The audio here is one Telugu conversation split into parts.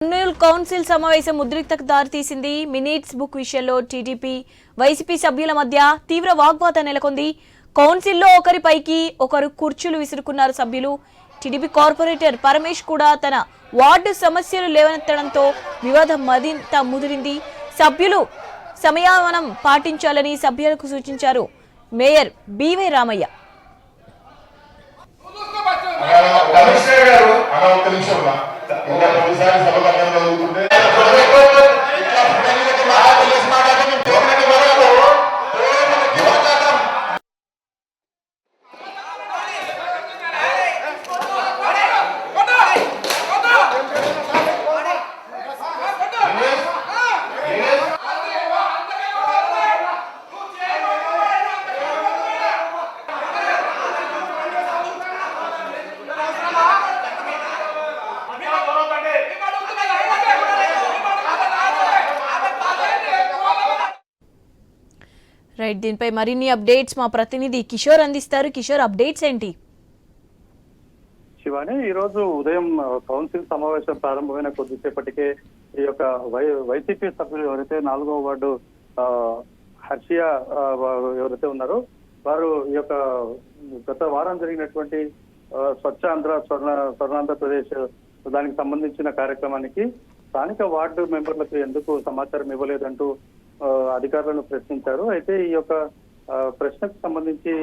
కర్నూలు కౌన్సిల్ సమావేశం ఉద్రిక్తతకు దారితీసింది. మినిట్స్ బుక్ విషయంలో టీడీపీ వైసీపీ సభ్యుల మధ్య తీవ్ర వాగ్వాదం నెలకొంది. కౌన్సిల్లో ఒకరిపైకి ఒకరు కుర్చీలు విసురుకున్నారు సభ్యులు. టీడీపీ కార్పొరేటర్ పరమేష్ కూడా తన వార్డు సమస్యలు లేవనెత్తడంతో వివాదం మరింత ముదిరింది. సభ్యులు సంయమనం పాటించాలని సభ్యులకు సూచించారు మేయర్ బివై రామయ్య. రైట్, దీనిపై మరిన్ని అప్డేట్స్ మా ప్రతినిధి కిషోర్ అందిస్తారు. కిషోర్, అప్డేట్స్ ఏంటి? శివాని, ఈ రోజు ఉదయం కౌన్సిల్ సమావేశం ప్రారంభమైన కొద్దిసేపటికే ఈ యొక్క వైసీపీ సభ్యులు ఎవరైతే 4వ వార్డు హర్షియా ఎవరైతే ఉన్నారో వారు ఈ యొక్క గత వారం జరిగినటువంటి స్వచ్ఛ ఆంధ్ర స్వర్ణాంధ్రప్రదేశ్ దానికి సంబంధించిన కార్యక్రమానికి స్థానిక వార్డు మెంబర్లకు ఎందుకు సమాచారం ఇవ్వలేదంటూ అధికారులను ప్రశ్నించారు. అయితే ఈ యొక్క ప్రశ్నకు సంబంధించి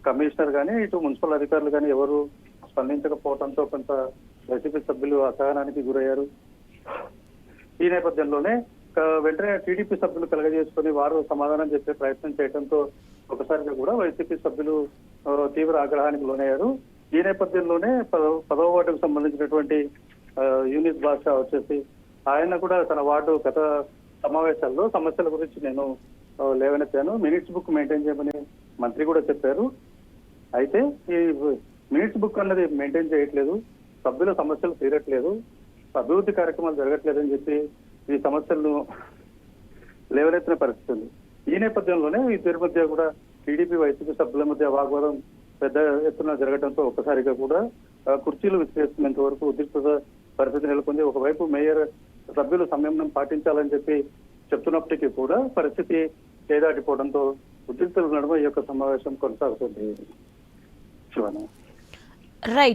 కమిషనర్ గానీ ఇటు మున్సిపల్ అధికారులు కానీ ఎవరు స్పందించకపోవడంతో కొంత వైసీపీ సభ్యులు అసహనానికి గురయ్యారు. ఈ నేపథ్యంలోనే వెంటనే టీడీపీ సభ్యులు కలగజేసుకుని వారు సమాధానం చెప్పే ప్రయత్నం చేయడంతో ఒకసారిగా కూడా వైసీపీ సభ్యులు తీవ్ర ఆగ్రహానికి లోనయ్యారు. ఈ నేపథ్యంలోనే 10వ వార్డుకు సంబంధించినటువంటి యూనిస్ భాష వచ్చేసి ఆయన కూడా తన వార్డు గత సమావేశాల్లో సమస్యల గురించి నేను లేవనెత్తాను, మినిట్స్ బుక్ మెయింటైన్ చేయమని మంత్రి కూడా చెప్పారు. అయితే ఈ మినిట్స్ బుక్ అన్నది మెయింటైన్ చేయట్లేదు, సభ్యుల సమస్యలు తీరట్లేదు, అభివృద్ధి కార్యక్రమాలు జరగట్లేదని చెప్పి ఈ సమస్యలను లేవనెత్తిన పరిస్థితి ఉంది. ఈ నేపథ్యంలోనే ఈ తీరు మధ్య కూడా టీడీపీ వైసీపీ సభ్యుల మధ్య వాగ్వాదం పెద్ద ఎత్తున జరగడంతో ఒక్కసారిగా కూడా కుర్చీలు విసిరేస్తున్నంత వరకు ఉద్రిక్త పరిస్థితి నెలకొంది. ఒకవైపు మేయర్ సభ్యులు సంయమనం పాటించాలని చెప్పి చెప్తున్నప్పటికీ కూడా పరిస్థితి చేదాటిపోవడంతో ఉద్రిక్తుల నడుమ ఈ యొక్క సమావేశం కొనసాగుతుంది. శివన. రైట్.